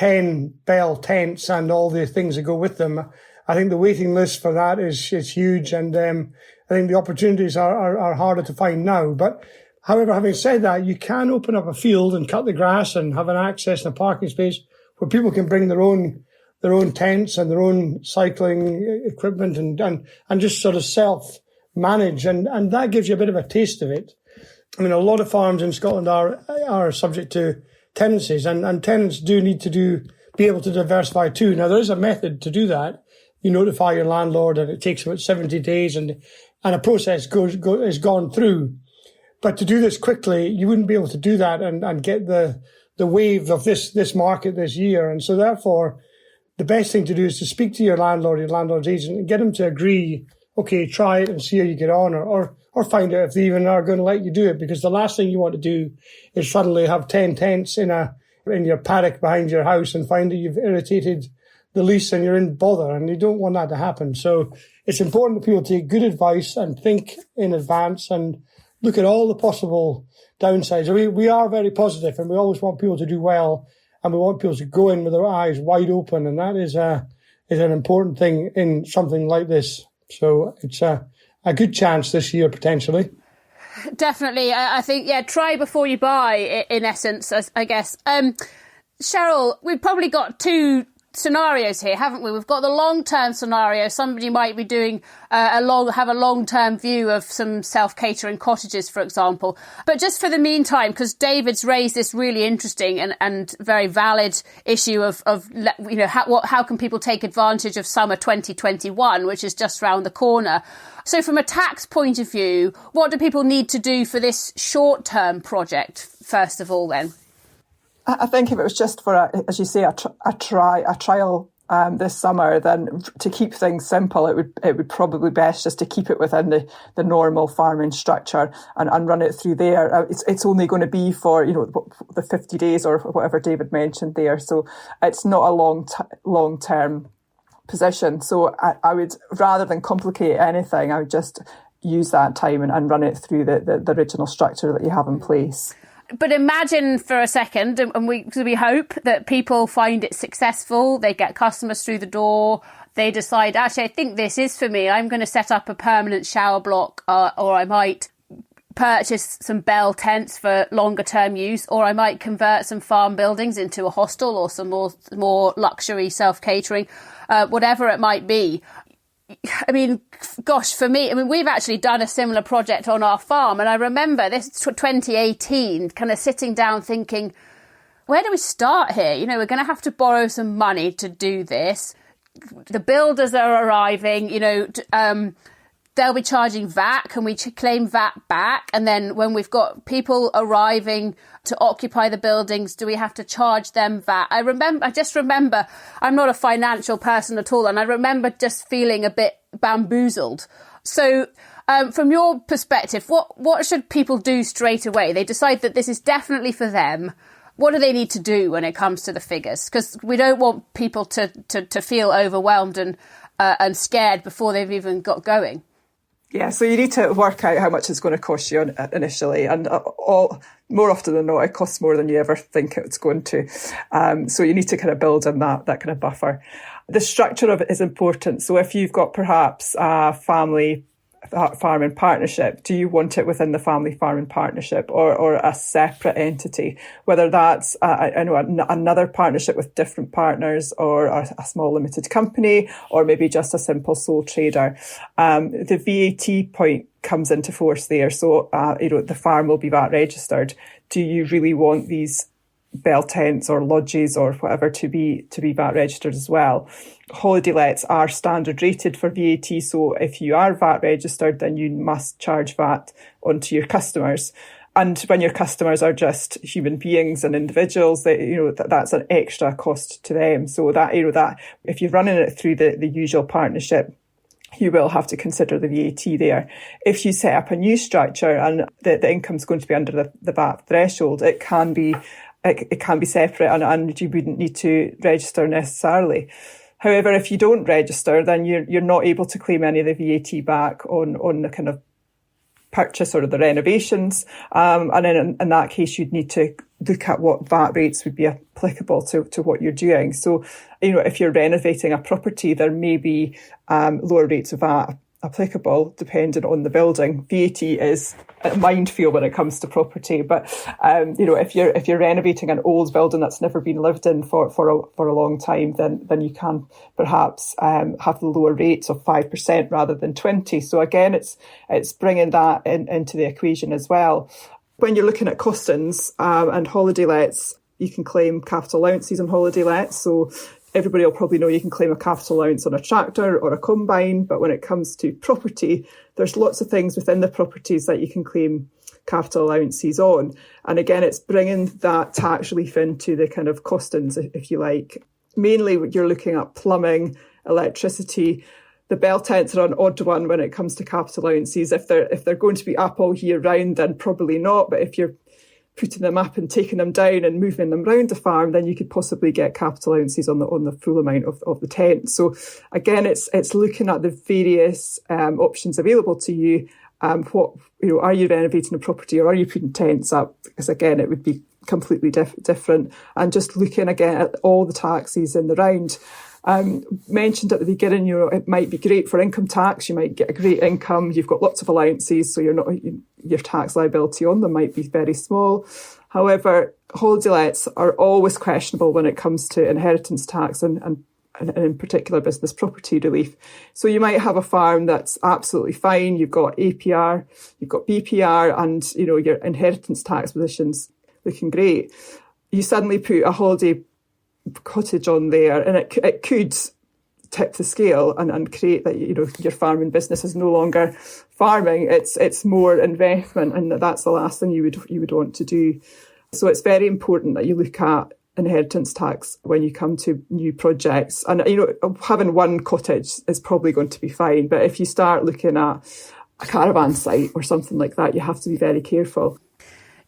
10 bell tents and all the things that go with them. I think the waiting list for that is huge, and I think the opportunities are harder to find now. But however, having said that, you can open up a field and cut the grass and have an access and a parking space where people can bring their own tents and their own cycling equipment and just sort of self-manage. And that gives you a bit of a taste of it. I mean, a lot of farms in Scotland are subject to tenancies, and tenants do need to be able to diversify too. Now, there is a method to do that. You notify your landlord, and it takes about 70 days, and a process is gone through. But to do this quickly, you wouldn't be able to do that and get the wave of this market this year. And so therefore, the best thing to do is to speak to your landlord's agent, and get them to agree, okay, try it and see how you get on, or find out if they even are going to let you do it. Because the last thing you want to do is suddenly have 10 tents in your paddock behind your house and find that you've irritated the lease and you're in bother, and you don't want that to happen. So it's important that people take good advice and think in advance and look at all the possible downsides. We are very positive, and we always want people to do well, and we want people to go in with their eyes wide open, and that is an important thing in something like this. So it's a good chance this year, potentially. Definitely. I think, try before you buy, in essence, I guess. Sheryl, we've probably got two scenarios here, haven't we? We've got the long-term scenario. Somebody might be doing have a long-term view of some self-catering cottages, for example. But just for the meantime, because David's raised this really interesting and very valid issue of how can people take advantage of summer 2021, which is just round the corner. So from a tax point of view, what do people need to do for this short-term project, first of all, then? I think if it was just for, as you say, a trial this summer, then to keep things simple, it would probably best just to keep it within the normal farming structure and run it through there. It's only going to be for the 50 days or whatever David mentioned there, so it's not a long term position. So I would, rather than complicate anything, I would just use that time and run it through the original structure that you have in place. But imagine for a second, and we hope that people find it successful, they get customers through the door, they decide, actually, I think this is for me, I'm going to set up a permanent shower block, or I might purchase some bell tents for longer term use, or I might convert some farm buildings into a hostel or some more luxury self-catering, whatever it might be. I mean, gosh, for me, we've actually done a similar project on our farm, and I remember this 2018, kind of sitting down thinking, where do we start here? We're going to have to borrow some money to do this. The builders are arriving, they'll be charging VAT. Can we claim VAT back? And then when we've got people arriving to occupy the buildings, do we have to charge them VAT? I just remember, I'm not a financial person at all, and I remember just feeling a bit bamboozled. So from your perspective, what should people do straight away? They decide that this is definitely for them. What do they need to do when it comes to the figures? Because we don't want people to feel overwhelmed and scared before they've even got going. Yeah, so you need to work out how much it's going to cost you initially, and more often than not, it costs more than you ever think it's going to. So you need to kind of build in that kind of buffer. The structure of it is important. So if you've got perhaps a family farming partnership, do you want it within the family farming partnership or a separate entity? Whether that's another partnership with different partners, or a small limited company, or maybe just a simple sole trader. The VAT point comes into force there. So the farm will be VAT registered. Do you really want these bell tents or lodges or whatever to be VAT registered as well? Holiday lets are standard rated for VAT, so if you are VAT registered, then you must charge VAT onto your customers. And when your customers are just human beings and individuals, that's an extra cost to them. So that if you're running it through the usual partnership, you will have to consider the VAT there. If you set up a new structure and the income's going to be under the VAT threshold, it can be separate and you wouldn't need to register necessarily. However, if you don't register, then you're not able to claim any of the VAT back on the kind of purchase or the renovations. And then in that case, you'd need to look at what VAT rates would be applicable to what you're doing. So, if you're renovating a property, there may be lower rates of VAT applicable depending on the building. VAT is a minefield when it comes to property, but if you're renovating an old building that's never been lived in for a long time, then you can perhaps have the lower rates of 5% rather than 20%. So again, it's bringing that into the equation as well. When you're looking at costings and holiday lets, you can claim capital allowances on holiday lets. So everybody will probably know you can claim a capital allowance on a tractor or a combine, but when it comes to property, there's lots of things within the properties that you can claim capital allowances on. And again, it's bringing that tax relief into the kind of costings, if you like. Mainly you're looking at plumbing, electricity. The bell tents are an odd one when it comes to capital allowances. If they're going to be up all year round, then probably not. But if you're putting them up and taking them down and moving them around the farm, then you could possibly get capital allowances on the full amount of the tent. So again, it's looking at the various options available to you. Are you renovating a property or are you putting tents up? Because again, it would be completely different. And just looking again at all the taxes in the round. Mentioned at the beginning, it might be great for income tax. You might get a great income. You've got lots of allowances, so your tax liability on them might be very small. However, holiday lets are always questionable when it comes to inheritance tax and in particular business property relief. So you might have a farm that's absolutely fine. You've got APR, you've got BPR, and your inheritance tax position's looking great. You suddenly put a holiday cottage on there, and it could tip the scale and create that your farming business is no longer farming, it's more investment, and that's the last thing you would want to do. So it's very important that you look at inheritance tax when you come to new projects. And having one cottage is probably going to be fine, but if you start looking at a caravan site or something like that, you have to be very careful.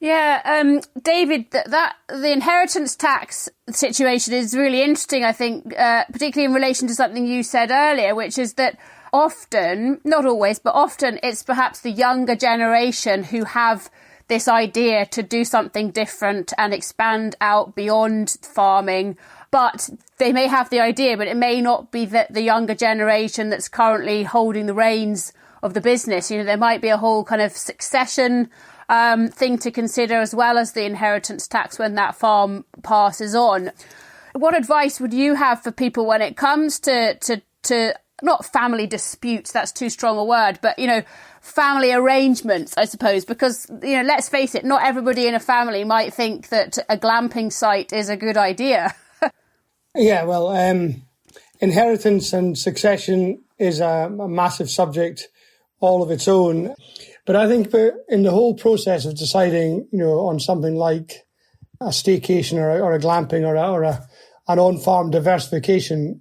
Yeah, David, that the inheritance tax situation is really interesting, I think, particularly in relation to something you said earlier, which is that often, not always, but often it's perhaps the younger generation who have this idea to do something different and expand out beyond farming. But they may have the idea, but it may not be that the younger generation that's currently holding the reins of the business. There might be a whole kind of succession thing to consider, as well as the inheritance tax when that farm passes on. What advice would you have for people when it comes to not family disputes, that's too strong a word, but family arrangements, I suppose, because let's face it, not everybody in a family might think that a glamping site is a good idea. Yeah, well, inheritance and succession is a massive subject all of its own. But I think that in the whole process of deciding, on something like a staycation or a glamping or an on-farm diversification,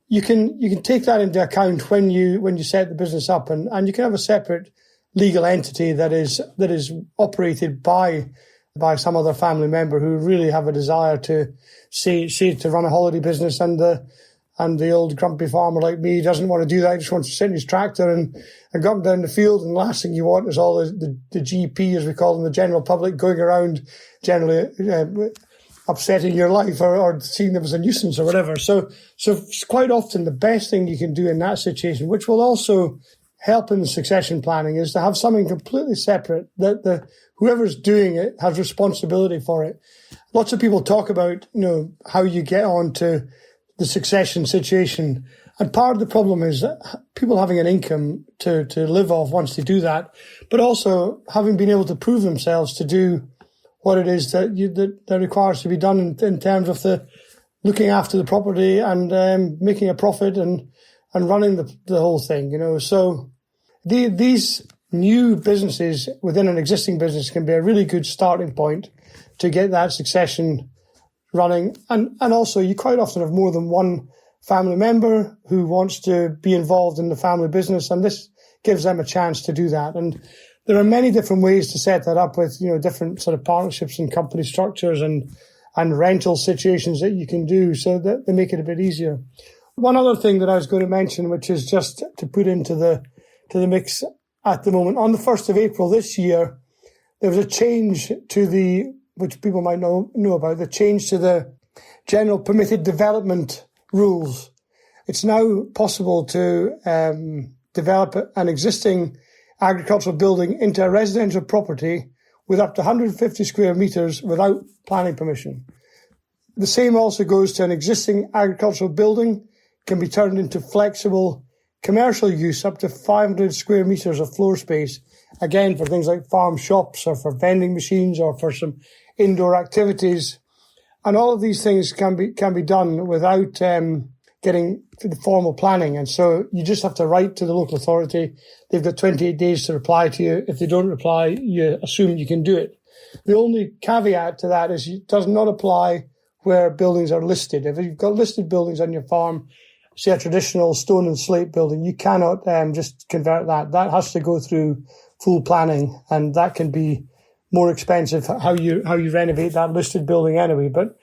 you can take that into account when you set the business up, and you can have a separate legal entity that is operated by some other family member who really have a desire to to run a holiday business, and the old grumpy farmer like me doesn't want to do that. He just wants to sit in his tractor and go up and down the field. And the last thing you want is all the GP, as we call them, the general public, going around generally upsetting your life or seeing them as a nuisance or whatever. So quite often the best thing you can do in that situation, which will also help in the succession planning, is to have something completely separate that whoever's doing it has responsibility for it. Lots of people talk about, how you get on to the succession situation. And part of the problem is that people having an income to live off once they do that, but also having been able to prove themselves to do what it is that requires to be done in terms of the looking after the property and making a profit and running the whole thing, So these new businesses within an existing business can be a really good starting point to get that succession running. And also you quite often have more than one family member who wants to be involved in the family business, and this gives them a chance to do that. And there are many different ways to set that up with, different sort of partnerships and company structures and rental situations that you can do so that they make it a bit easier. One other thing that I was going to mention, which is just to put into the mix at the moment, on the 1st of April this year, there was a change to the which people might know about, the change to the general permitted development rules. It's now possible to develop an existing agricultural building into a residential property with up to 150 square metres without planning permission. The same also goes to an existing agricultural building, can be turned into flexible commercial use up to 500 square metres of floor space, again for things like farm shops or for vending machines or for some indoor activities. And all of these things can be done without getting to the formal planning. And so you just have to write to the local authority. They've got 28 days to reply to you. If they don't reply, you assume you can do it. The only caveat to that is it does not apply where buildings are listed. If you've got listed buildings on your farm, say a traditional stone and slate building, you cannot just convert that. That has to go through full planning, and that can be more expensive how you renovate that listed building anyway. But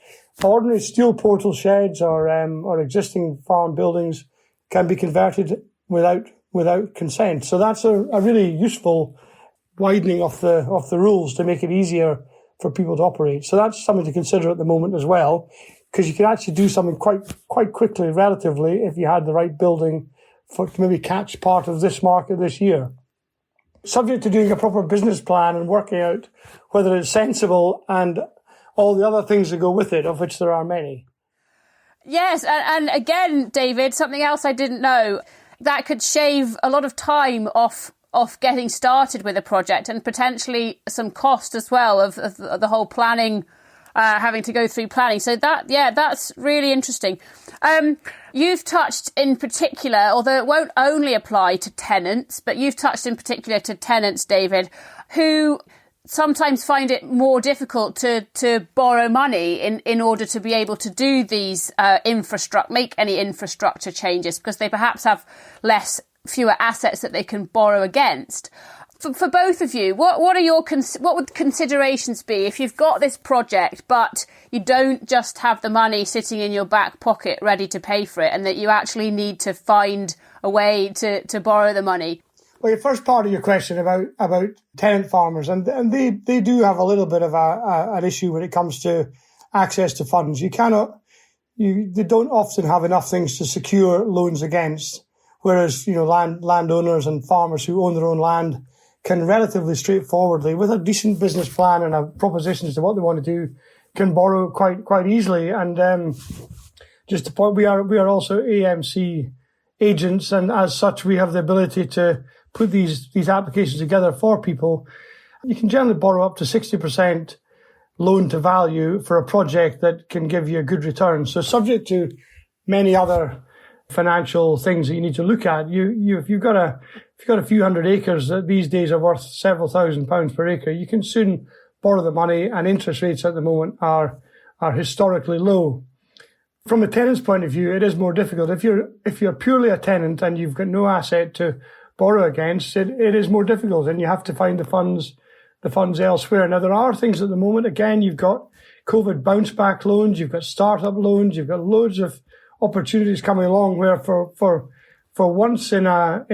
ordinary steel portal sheds or existing farm buildings can be converted without consent. So that's a really useful widening of the rules to make it easier for people to operate. So that's something to consider at the moment as well, because you can actually do something quite quickly, relatively, if you had the right building to maybe catch part of this market this year. Subject to doing a proper business plan and working out whether it's sensible and all the other things that go with it, of which there are many. Yes, and again, David, something else I didn't know, that could shave a lot of time off getting started with a project and potentially some cost as well of the whole planning, having to go through planning. So that's really interesting. You've touched in particular, although it won't only apply to tenants, but you've touched in particular to tenants, David, who sometimes find it more difficult to borrow money in order to be able to do these make any infrastructure changes, because they perhaps have fewer assets that they can borrow against. For both of you, what would considerations be if you've got this project, but you don't just have the money sitting in your back pocket ready to pay for it, and that you actually need to find a way to borrow the money? Well, your first part of your question about tenant farmers, and they do have a little bit of an issue when it comes to access to funds. They don't often have enough things to secure loans against, whereas landowners and farmers who own their own land can relatively straightforwardly, with a decent business plan and a proposition as to what they want to do, can borrow quite easily. And just to point, we are also AMC agents, and as such, we have the ability to put these applications together for people. You can generally borrow up to 60% loan to value for a project that can give you a good return. So subject to many other financial things that you need to look at, if you've got a few hundred acres that these days are worth several £1,000s per acre, you can soon borrow the money, and interest rates at the moment are historically low. From a tenant's point of view, it is more difficult. If you're purely a tenant and you've got no asset to borrow against, it is more difficult, and you have to find the funds elsewhere. Now, there are things at the moment. Again, you've got COVID bounce back loans, you've got startup loans, you've got loads of opportunities coming along where for once in a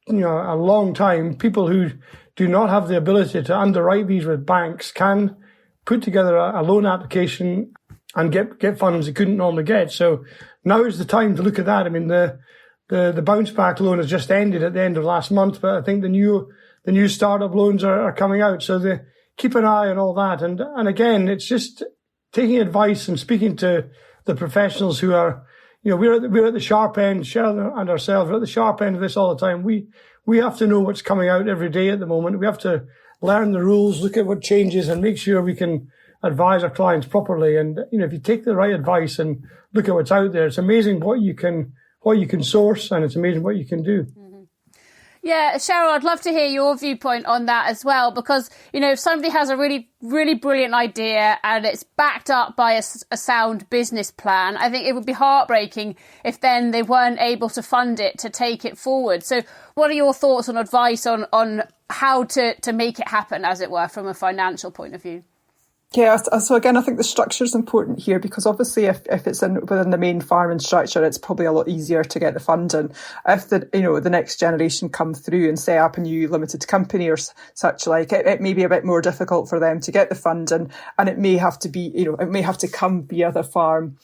long time, people who do not have the ability to underwrite these with banks can put together a loan application and get funds they couldn't normally get. So now is the time to look at that. I mean, the bounce back loan has just ended at the end of last month, but I think the new startup loans are coming out. So keep an eye on all that. And again, it's just taking advice and speaking to the professionals who are, we're at the sharp end, Sheryl and ourselves, we're at the sharp end of this all the time. We have to know what's coming out every day at the moment. We have to learn the rules, look at what changes, and make sure we can advise our clients properly. And, if you take the right advice and look at what's out there, it's amazing what you can source, and it's amazing what you can do. Yeah, Sheryl, I'd love to hear your viewpoint on that as well, because, if somebody has a really, really brilliant idea and it's backed up by a sound business plan, I think it would be heartbreaking if then they weren't able to fund it to take it forward. So what are your thoughts and advice on how to make it happen, as it were, from a financial point of view? Yeah, so again, I think the structure is important here, because obviously if it's within the main farming structure, it's probably a lot easier to get the funding. If the next generation come through and set up a new limited company or such like, it may be a bit more difficult for them to get the funding, and it may have to be, it may have to come via the farm